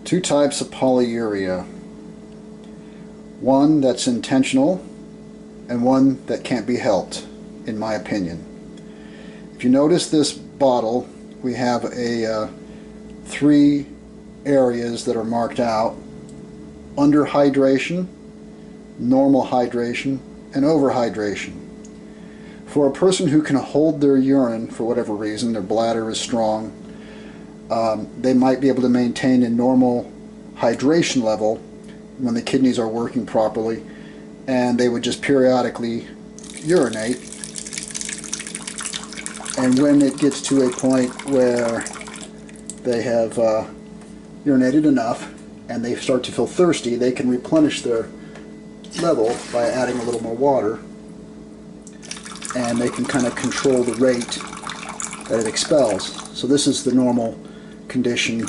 Two types of polyuria. One that's intentional and one that can't be helped, in my opinion. If you notice this bottle, we have three areas that are marked out: under hydration, normal hydration, and overhydration. For a person who can hold their urine for whatever reason, their bladder is strong, they might be able to maintain a normal hydration level when the kidneys are working properly, and they would just periodically urinate. And when it gets to a point where they have urinated enough and they start to feel thirsty, they can replenish their level by adding a little more water, and they can kind of control the rate that it expels. So this is the normal condition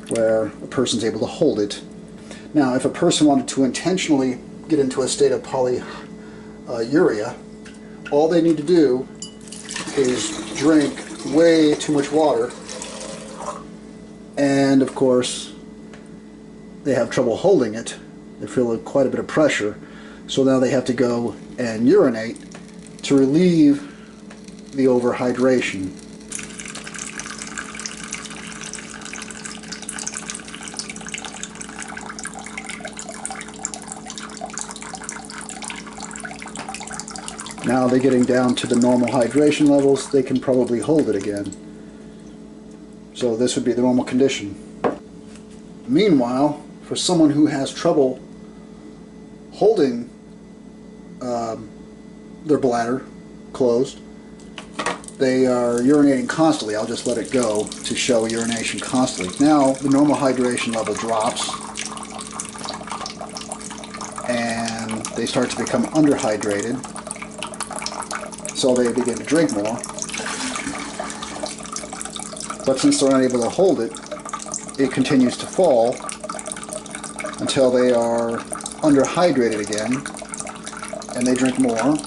where a person's able to hold it. Now, if a person wanted to intentionally get into a state of polyuria, all they need to do is drink way too much water, and of course they have trouble holding it. They feel quite a bit of pressure, so now they have to go and urinate to relieve the overhydration. Now they're getting down to the normal hydration levels, they can probably hold it again. So this would be the normal condition. Meanwhile, for someone who has trouble holding their bladder closed, they are urinating constantly. I'll just let it go to show urination constantly. Now the normal hydration level drops and they start to become underhydrated, so they begin to drink more. But since they're unable to hold it, it continues to fall until they are underhydrated again, and they drink more,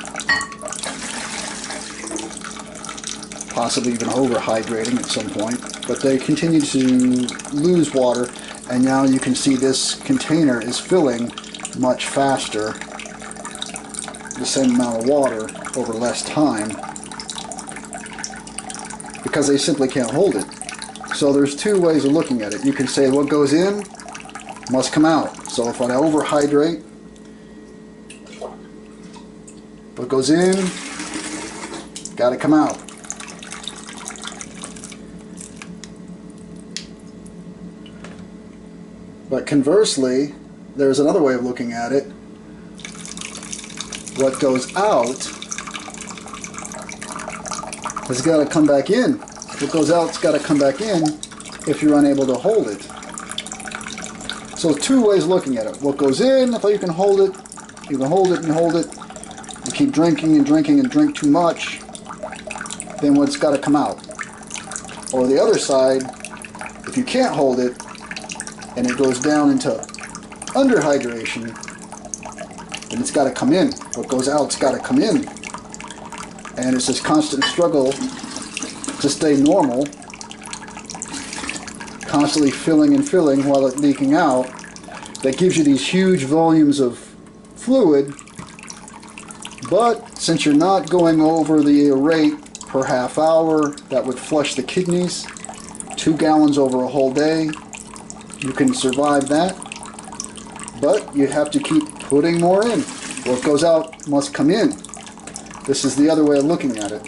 possibly even overhydrating at some point. But they continue to lose water, and now you can see this container is filling much faster, the same amount of water over less time, because they simply can't hold it. So there's two ways of looking at it. You can say what goes in must come out. So if I overhydrate, what goes in got to come out. But conversely, there's another way of looking at it. What goes out has got to come back in. What goes out's got to come back in if you're unable to hold it. So two ways of looking at it. What goes in, if you can hold it, you can hold it and hold it. You keep drinking and drinking and drink too much, then what's got to come out. Or the other side, if you can't hold it and it goes down into underhydration, then it's got to come in. What goes out's got to come in. And it's this constant struggle to stay normal, constantly filling and filling while it's leaking out, that gives you these huge volumes of fluid. But since you're not going over the rate per half hour that would flush the kidneys, 2 gallons over a whole day, you can survive that. But you have to keep putting more in. What goes out must come in. This is the other way of looking at it.